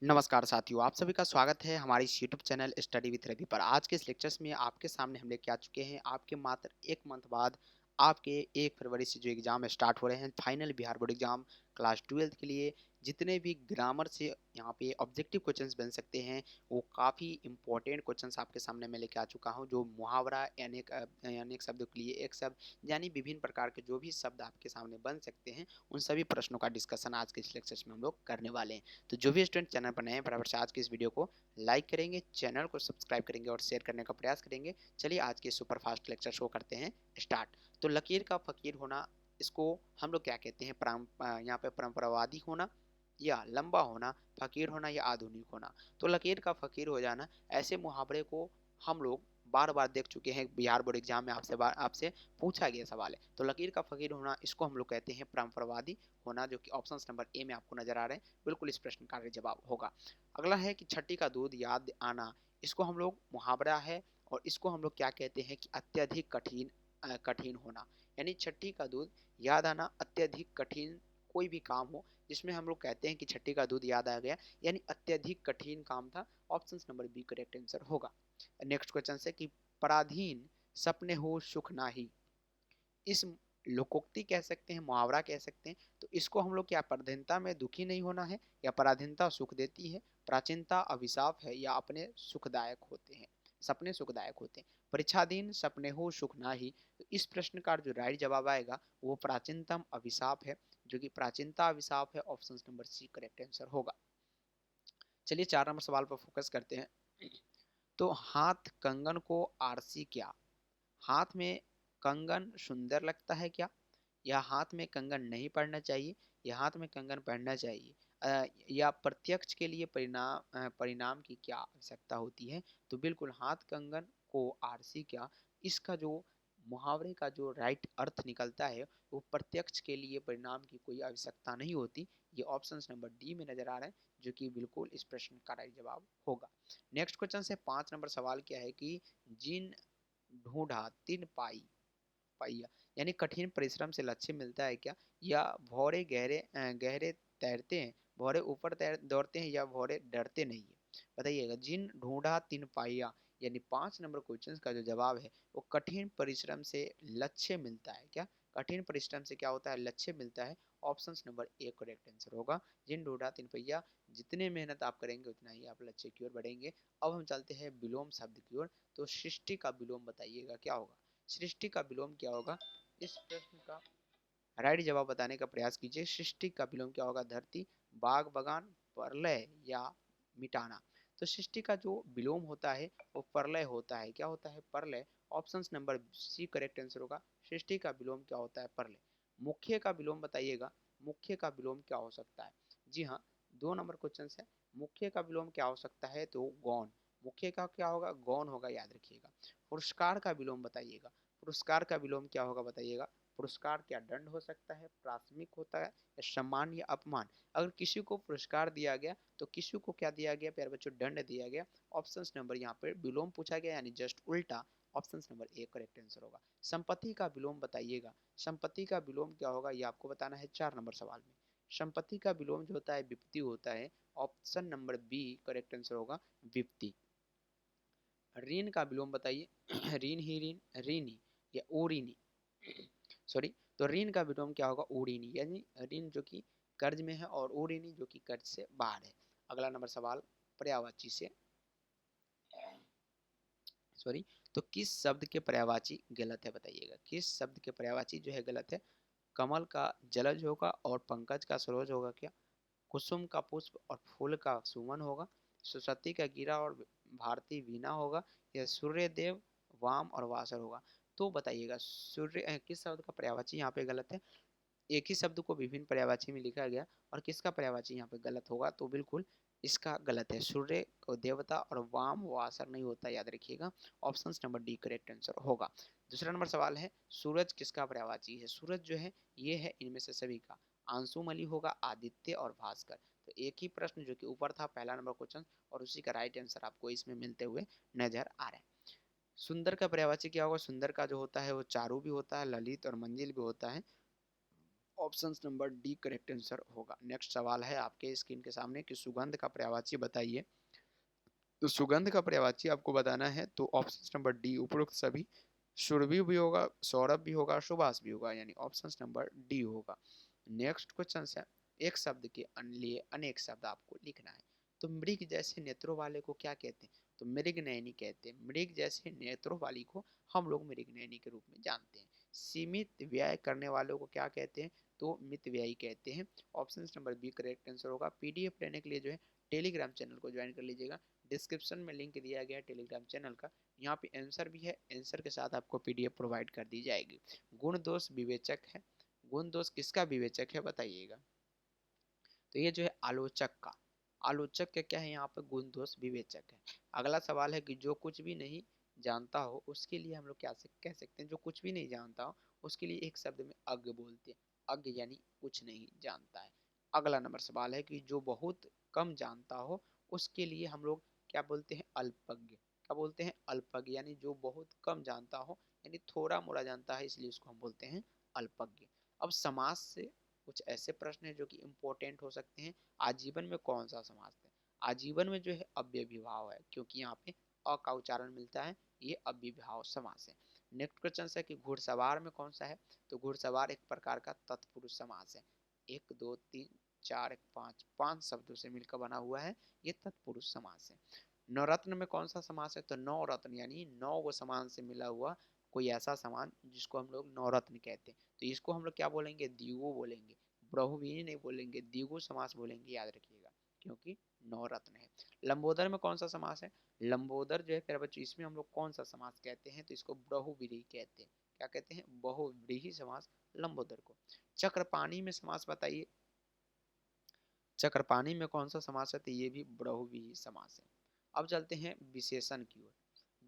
नमस्कार साथियों, आप सभी का स्वागत है हमारे इस YouTube channel study with Ravi पर। आज के इस लेक्चर्स में आपके सामने हम लेके आ चुके हैं आपके मात्र 1 मंथ बाद आपके 1 फरवरी से जो एग्ज़ाम स्टार्ट हो रहे हैं, final Bihar board exam class 12th के लिए। जितने भी ग्रामर से यहाँ पे ऑब्जेक्टिव क्वेश्चंस बन सकते हैं, वो काफ़ी इंपॉर्टेंट क्वेश्चंस आपके सामने मैं लेके आ चुका हूँ। जो मुहावरा अनेक शब्दों के लिए एक शब्द यानी विभिन्न प्रकार के जो भी शब्द आपके सामने बन सकते हैं, उन सभी प्रश्नों का डिस्कशन आज के इस लेक्चर्स में हम लोग करने वाले हैं। तो जो भी स्टूडेंट चैनल पर नए हैं, फटाफट से आज की इस वीडियो को लाइक करेंगे, चैनल को सब्सक्राइब करेंगे और शेयर करने का प्रयास करेंगे। चलिए आज के सुपर फास्ट लेक्चर शो करते हैं स्टार्ट। तो लकीर का फकीर होना, इसको हम लोग क्या कहते हैं? यहाँ पे परंपरावादी होना या लंबा होना, फकीर होना या आधुनिक होना। तो लकीर का फकीर हो जाना, ऐसे मुहावरे को हम लोग बार बार देख चुके हैं। बिहार बोर्ड एग्जाम में आपसे पूछा गया सवाल है। तो लकीर का फकीर होना, इसको हम लोग कहते हैं परंपरावादी होना, जो कि ऑप्शन नंबर ए में आपको नजर आ रहे हैं। बिल्कुल इस प्रश्न का जवाब होगा। अगला है कि छठी का दूध याद आना, इसको हम लोग मुहावरा है और इसको हम लोग क्या कहते हैं कि अत्यधिक कठिन होना। यानी छठी का दूध याद आना, अत्यधिक कठिन कोई भी काम हो जिसमें हम लोग कहते हैं कि छठी का दूध याद आ गया, यानी अत्यधिक कठिन काम था। Option number B correct answer होगा। नेक्स्ट क्वेश्चन है कि पराधीन सपने हो सुख नाही, इस लोकोक्ति कह सकते हैं, मुहावरा कह सकते हैं। तो इसको हम लोग क्या, पराधीनता में दुखी नहीं होना है या पराधीनता सुख देती है, प्राचीनता अभिशाप है या अपने सुखदायक होते हैं, सपने सुखदायक होते हैं। परीक्षाधीन सपने हो सुख नाही, तो इस प्रश्न का जो राइट जवाब आएगा वो प्राचीनतम अभिशाप है, जो कि प्राचीनता अभिशाप है। Option number C correct answer होगा। चलिए 4 नंबर सवाल पर फोकस करते हैं। तो हाथ कंगन को आरसी क्या, हाथ में कंगन सुंदर लगता है क्या, या हाथ में कंगन नहीं पड़ना चाहिए, या हाथ में कंगन पहनना चाहिए, या प्रत्यक्ष के लिए परिणाम की क्या आवश्यकता होती है। तो बिल्कुल हाथ कंगन को आरसी क्या, इसका जो मुहावरे का जो राइट अर्थ निकलता है वो प्रत्यक्ष के लिए परिणाम की कोई आवश्यकता नहीं होती। ये ऑप्शन नंबर डी में नजर आ रहा है, जो कि बिल्कुल इस प्रश्न का राइट जवाब होगा। नेक्स्ट क्वेश्चन से 5 नंबर सवाल क्या है कि जिन ढूंढा तीन पाइया, यानी कठिन परिश्रम से लक्ष्य मिलता है क्या, या भौरे गहरे तैरते हैं, भौरे ऊपर दौड़ते हैं, या भौरे डरते नहीं है। बताइएगा। जिन ढूंढा तीन पाइया, यानी 5 नंबर क्वेश्चन का जो जवाब है वो कठिन परिश्रम से लक्ष्य मिलता है क्या, कठिन परिश्रम से क्या होता है, लक्ष्य मिलता है। Option number A correct answer होगा। जिन ढूंढा तीन पहिया, जितने मेहनत आप करेंगे उतना ही आप लक्ष्य की ओर बढ़ेंगे। अब हम चलते हैं विलोम शब्द की ओर। तो सृष्टि का विलोम बताइएगा क्या होगा, सृष्टि का विलोम क्या होगा। इस प्रश्न का राइट जवाब बताने का प्रयास कीजिए। सृष्टि का विलोम क्या होगा, धरती, बाग बगान, प्रलय या मिटाना। तो सृष्टि का जो विलोम होता है वो प्रलय होता है। क्या होता है, प्रलय। Option number C correct answer होगा। सृष्टि का विलोम क्या होता है, प्रलय। मुख्य का विलोम बताइएगा, मुख्य का विलोम क्या हो सकता है। जी हाँ, 2 नंबर क्वेश्चन है। मुख्य का विलोम क्या हो सकता है, तो गौण। मुख्य का क्या होगा, गौण होगा, याद रखिएगा। पुरस्कार का विलोम बताइएगा, पुरस्कार का विलोम क्या होगा बताइएगा। पुरस्कार क्या दंड हो सकता है, प्राथमिक होता है, या सम्मान या अपमान। अगर किसी को पुरस्कार दिया गया तो किसी को क्या दिया गया प्यारे बच्चों, दंड दिया गया। ऑप्शन नंबर यहाँ पर विलोम पूछा गया, यानी जस्ट उल्टा। Option number A correct answer होगा। संपत्ति का विलोम बताइएगा, संपत्ति का विलोम क्या होगा ये आपको बताना है 4 नंबर सवाल में। संपत्ति का विलोम जो होता है विपत्ति होता है। Option number B correct answer होगा, विपत्ति। ऋण का विलोम बताइए। ऋण ही ऋण, ऋणी या ओऋणी, सॉरी। तो ऋण का विलोम क्या होगा, ओऋणी, यानी ऋण जो कि कर्ज में है और ओऋणी जो कि कर्ज से बाहर है। अगला नंबर सवाल पर्यायवाची से, सॉरी। तो किस शब्द के पर्यायवाची गलत है बताइएगा, किस शब्द के पर्यायवाची जो है गलत है। कमल का जलज होगा और पंकज का सरोज होगा क्या, कुसुम का पुष्प और फूल का सुमन होगा, सरस्वती का गिरा और भारती वीणा होगा, या सूर्य देव वाम और वासर होगा। तो बताइएगा सूर्य किस शब्द का पर्यायवाची यहाँ पे गलत है। एक ही शब्द को विभिन्न पर्यायवाची में लिखा गया और किसका पर्यायवाची यहाँ पे गलत होगा, तो बिल्कुल इसका गलत है। सूर्य को देवता और वाम वासर नहीं होता, याद रखिएगा। Option number D correct answer होगा। दूसरा नंबर सवाल है सूरज किसका पर्यायवाची है। सूरज जो है ये है इनमें से सभी का। आंसुमली होगा, आदित्य और भास्कर। तो एक ही प्रश्न जो कि ऊपर था पहला नंबर क्वेश्चन, और उसी का राइट आंसर आपको इसमें मिलते हुए नजर आ रहा है। सुंदर का पर्यायवाची क्या होगा, सुंदर का जो होता है वो चारू भी होता है, ललित और मंजिल भी होता है। Option number D correct answer होगा। नेक्स्ट सवाल है आपके स्क्रीन के सामने कि सुगंध का पर्यायवाची बताइए। तो सुगंध का पर्यायवाची आपको बताना है, तो ऑप्शन नंबर डी उपरोक्त सभी। सुरभि भी होगा, सौरभ भी होगा, सुभाष भी होगा, यानी ऑप्शन नंबर डी होगा। नेक्स्ट क्वेश्चन है, एक शब्द के लिए अनेक शब्द आपको लिखना है। तो मृग जैसे नेत्रों वाले को क्या कहते हैं? तो मृगनयनी कहते हैं। मृग जैसे नेत्रों वाली को हम लोग मृगनयनी के रूप में जानते हैं। सीमित व्यय करने वालों को क्या कहते हैं? तो मितव्ययी कहते हैं। Option number B correct answer होगा। पीडीएफ लेने के लिए जो है टेलीग्राम चैनल को ज्वाइन कर लीजिएगा। डिस्क्रिप्शन में लिंक दिया गया है टेलीग्राम चैनल का। यहाँ पे आंसर भी है, आंसर के साथ आपको पीडीएफ प्रोवाइड कर दी जाएगी। गुण दोष विवेचक है। गुण दोष किसका विवेचक है बताइएगा? तो ये जो है आलोचक का। आलोचक का क्या है? यहाँ पे गुण दोष विवेचक है। अगला सवाल है कि जो कुछ भी नहीं जानता हो उसके लिए हम लोग क्या कह सकते हैं? जो कुछ भी नहीं जानता हो उसके लिए एक शब्द में अज्ञ बोलते हैं। अज्ञ यानी कुछ नहीं जानता है। अगला नंबर सवाल है कि जो बहुत कम जानता हो उसके लिए हम लोग क्या बोलते हैं? अल्पज्ञ। क्या बोलते हैं? अल्पज्ञ, यानी जो बहुत कम जानता हो, यानी थोड़ा मोड़ा जानता है, इसलिए उसको हम बोलते हैं अल्पज्ञ। अब समास से कुछ ऐसे प्रश्न हैं जो कि इम्पोर्टेंट हो सकते हैं। आजीवन में कौन सा समास है? आजीवन में जो है अव्ययीभाव है, क्योंकि यहाँ पे अ का उच्चारण मिलता है, ये अव्ययीभाव समास है। नेक्स्ट क्वेश्चन है कि घुड़सवार में कौन सा है? तो घुड़सवार एक प्रकार का तत्पुरुष समास है। एक दो तीन चार एक पांच, पांच शब्दों से मिलकर बना हुआ है, ये तत्पुरुष समास है। नवरत्न में कौन सा समास है? तो नवरत्न यानी नौ वो समान से मिला हुआ कोई ऐसा समान जिसको हम लोग नवरत्न कहते हैं। तो इसको हम लोग क्या बोलेंगे? द्विगु बोलेंगे। बहुव्रीहि नहीं बोलेंगे, द्विगु समास बोलेंगे, याद रखिएगा, क्योंकि नवरत्न है। लंबोदर में कौन सा समास है? लंबोदर जो है प्यारे बच्चों, इसमें हम लोग कौन सा समास कहते हैं? तो इसको बहुव्रीहि कहते हैं। क्या कहते हैं? बहुव्रीहि समास लंबोदर को। चक्रपाणी में समास बताइए। चक्रपाणी में कौन सा समास है? तो ये भी बहुव्रीहि समास है। अब चलते हैं विशेषण की ओर।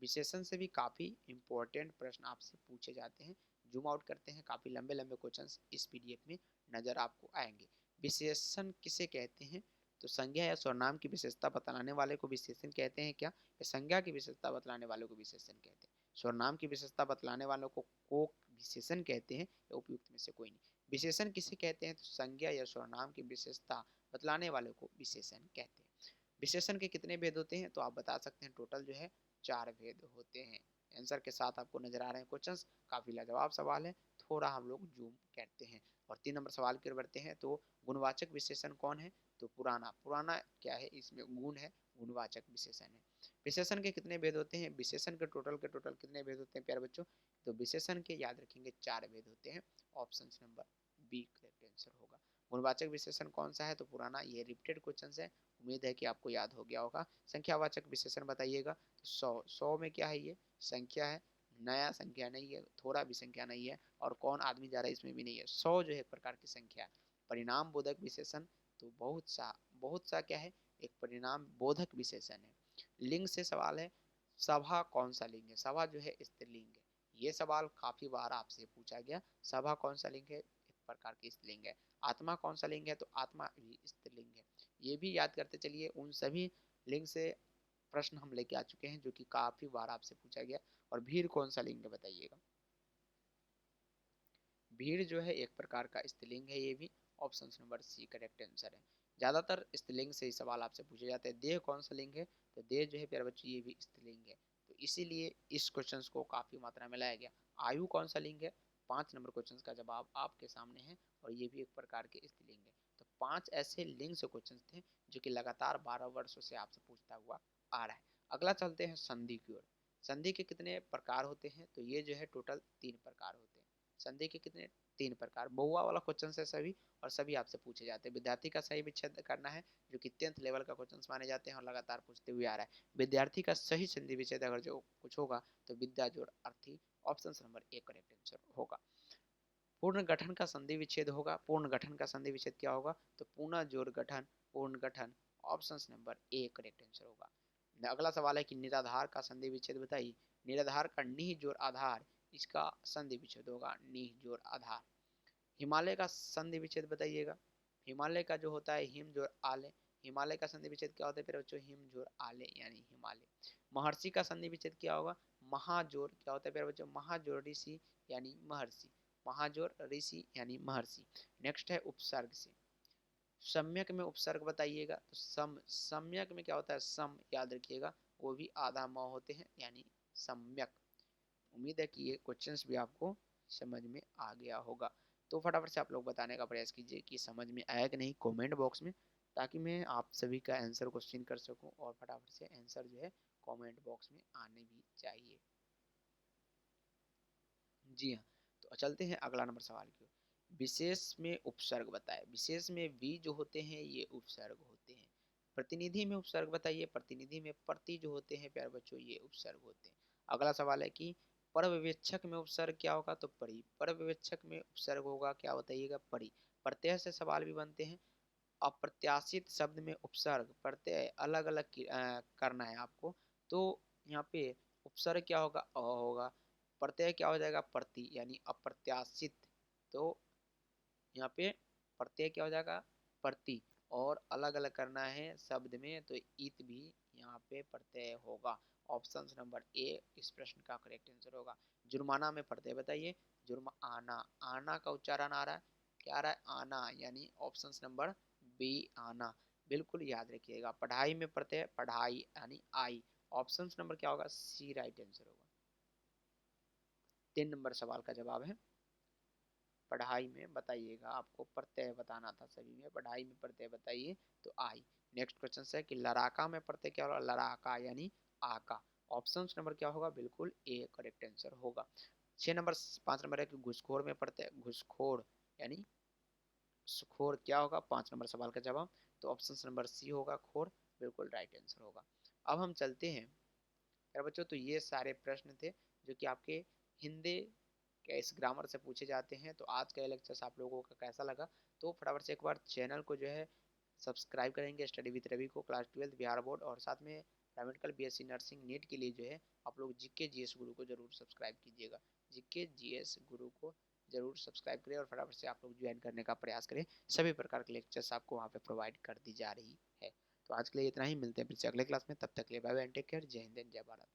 विशेषण से भी काफी इंपॉर्टेंट प्रश्न आपसे पूछे जाते हैं। जूम आउट करते हैं, काफी लंबे लंबे क्वेश्चंस इस पीडीएफ में नजर आपको आएंगे। विशेषण किसे कहते हैं? तो संज्ञा या सर्वनाम की विशेषता बतलाने वाले को विशेषण कहते हैं क्या? या संज्ञा की विशेषता बतलाने वाले को विशेषण कहते हैं? सर्वनाम की विशेषता बतलाने वालों को विशेषण कहते हैं, या उपयुक्त में से कोई नहीं? विशेषण किसे कहते हैं? तो संज्ञा या सर्वनाम की विशेषता बतलाने वाले को विशेषण कहते हैं। विशेषण के कितने भेद होते हैं? तो आप बता सकते हैं टोटल जो है 4 भेद होते हैं। आंसर के साथ आपको नजर आ रहे हैं क्वेश्चंस, काफी लाजवाब सवाल है। थोड़ा हम लोग जूम करते हैं और 3 नंबर सवाल की ओर बढ़ते हैं। तो गुणवाचक विशेषण कौन है? तो पुराना। पुराना क्या है? इसमें गुण है, गुणवाचक विशेषण है। विशेषण के कितने भेद होते हैं? विशेषण के टोटल कितने भेद होते हैं प्यारे बच्चों? तो विशेषण के याद रखेंगे 4 भेद होते हैं। Option number B correct answer होगा। गुणवाचक विशेषण कौन सा है? तो पुराना। ये रिपीटेड क्वेश्चन है, उम्मीद है कि आपको याद हो गया होगा। संख्यावाचक विशेषण बताइएगा। तो 100, 100 में क्या है? ये संख्या है, नया संख्या नहीं है, थोड़ा भी संख्या नहीं है, और कौन आदमी जा रहा है इसमें भी नहीं है। 100 जो है एक प्रकार की संख्या है। परिणाम बोधक विशेषण, तो बहुत सा क्या है? एक परिणाम बोधक विशेषण है। लिंग से सवाल है, सभा कौन सा लिंग है? सभा जो है स्त्रीलिंग है। ये सवाल काफी बार आपसे पूछा गया। सभा कौन सा लिंग है? एक प्रकार की स्त्रीलिंग है। आत्मा कौन सा लिंग है? तो आत्मा भी स्त्रीलिंग है। ये भी याद करते चलिए। उन सभी लिंग से प्रश्न हम लेके आ चुके हैं जो कि काफी बार आपसे पूछा गया। और भीड़ कौन सा लिंग है बताइएगा? भीड़ जो है एक प्रकार का स्त्रीलिंग है, ये भी। Option number C correct answer है। ज्यादातर स्त्रीलिंग से ही सवाल आपसे पूछे जाते हैं। देह कौन सा लिंग है? तो देह जो है प्यारे बच्चों, ये भी स्त्रीलिंग है। तो इसीलिए इस क्वेश्चन को काफी मात्रा में लाया गया। आयु कौन सा लिंग है? 5 नंबर क्वेश्चन का जवाब आपके सामने है, और ये भी एक प्रकार के स्त्रीलिंग है। तो 5 ऐसे लिंग से क्वेश्चन थे जो कि लगातार 12 वर्षों से आपसे पूछता हुआ आ रहा है। अगला चलते हैं संधि की ओर। संधि के कितने प्रकार होते हैं? तो ये जो है टोटल 3 प्रकार होते हैं। संधि के कितने? 3 प्रकार। बहुआ वाला क्वेश्चन है सभी, और सभी आपसे पूछे जाते हैं। विद्यार्थी का सही विच्छेद करना है, जो कि 10th लेवल का क्वेश्चन माने जाते हैं और लगातार पूछते हुए आ रहा है। विद्यार्थी का सही संधि विच्छेद अगर जो कुछ होगा तो विद्या जोड़ अर्थी। Option number A correct answer होगा। पूर्ण गठन का संधि विच्छेद होगा। पूर्ण गठन का संधि विच्छेद क्या होगा? तो पुनः जोड़ गठन, पूर्ण गठन। Option number A correct answer होगा। अगला सवाल है कि निराधार का संधि विच्छेद बताइए। निराधार का नीह जोड़ आधार, इसका संधि विच्छेद होगा नीह जोड़ आधार। हिमालय का संधि विच्छेद बताइएगा। हिमालय का जो होता है हिम जोड़ आले। हिमालय का संधि विच्छेद क्या होता है फिर बच्चों? हिम जोड़ आले यानी हिमालय। महर्षि का संधि विच्छेद क्या होगा? महाजोड़ क्या होता है फिर बच्चों? महाजोड़ ऋषि यानी महर्षि। महाजोर ऋषि यानी महर्षि। नेक्स्ट है उपसर्ग से। सम्यक में उपसर्ग बताइएगा, तो सम्यक में क्या होता है, सम याद रखिएगा, वो भी आधा म होते हैं यानी सम्यक। उम्मीद है कि ये क्वेश्चंस भी आपको समझ में आ गया होगा। तो फटाफट से आप लोग बताने का प्रयास कीजिए कि समझ में आया कि नहीं कमेंट बॉक्स में, ताकि मैं आप सभी का आंसर क्वेश्चन कर सकूं, और फटाफट से आंसर जो है कमेंट बॉक्स में आने भी चाहिए। जी हाँ, तो चलते हैं अगला नंबर सवाल की। विशेष में उपसर्ग बताए। विशेष में वी जो होते हैं ये उपसर्ग होते हैं। प्रतिनिधि में उपसर्ग बताइए। प्रतिनिधि में प्रति जो होते हैं प्यारे बच्चों ये उपसर्ग होते हैं। अगला सवाल है कि परविवेक्षक में उपसर्ग क्या होगा, तो परि। परविवेक्षक में उपसर्ग होगा क्या बताइएगा, परि। प्रत्यय से सवाल भी बनते हैं। अप्रत्याशित शब्द में उपसर्ग प्रत्यय अलग अलग करना है आपको। तो यहाँ पे उपसर्ग क्या होगा, अ होगा। प्रत्यय क्या हो जाएगा, प्रति यानी अप्रत्याशित। तो यहाँ पे प्रत्यय क्या हो जाएगा, प्रति। और अलग अलग करना है शब्द में, तो इत भी यहाँ पे प्रत्यय होगा। ऑप्शन नंबर ए इस प्रश्न का करेक्ट आंसर होगा। जुर्माना में प्रत्यय बताइए। जुर्माना, आना का उच्चारण आ रहा है, क्या आ रहा है, आना, यानी ऑप्शन नंबर बी आना, बिल्कुल याद रखिएगा। पढ़ाई में प्रत्यय पढ़ाई यानी आई। ऑप्शन नंबर क्या होगा, सी राइट आंसर होगा। 3 नंबर सवाल का जवाब है पढ़ाई में बताइएगा, आपको प्रत्यय बताना था सभी में। पढ़ाई में प्रत्यय बताइए, तो आई। नेक्स्ट क्वेश्चन है कि लड़ाका में प्रत्यय क्या होगा, लड़ाका यानी आका। ऑप्शन नंबर क्या होगा, बिल्कुल ए करेक्ट आंसर होगा। 6 नंबर 5 नंबर है कि घुसखोर में प्रत्यय घुसखोर यानी सुखोर क्या होगा, 5 नंबर सवाल का जवाब, तो ऑप्शन नंबर सी होगा खोर, बिल्कुल राइट आंसर होगा। अब हम चलते हैं यार बच्चों, तो ये सारे प्रश्न थे जो कि आपके हिंदी के इस ग्रामर से पूछे जाते हैं। तो आज का लेक्चर आप लोगों का कैसा लगा, तो फटाफट से एक बार चैनल को जो है सब्सक्राइब करेंगे स्टडी विद रवि को, क्लास 12 बिहार बोर्ड, और साथ में पैरामेडिकल बीएससी नर्सिंग नीट के लिए जो है आप लोग जीके जीएस गुरु को जरूर सब्सक्राइब कीजिएगा। जीके जीएस गुरु को जरूर सब्सक्राइब करें और फटाफट से आप लोग ज्वाइन करने का प्रयास करें। सभी प्रकार के लेक्चर्स आपको वहाँ पे प्रोवाइड कर दी जा रही है। तो आज के लिए इतना ही, मिलते हैं फिर से अगले क्लास में, तब तक के लिए बाय बाय, टेक केयर, जय हिंद जय भारत।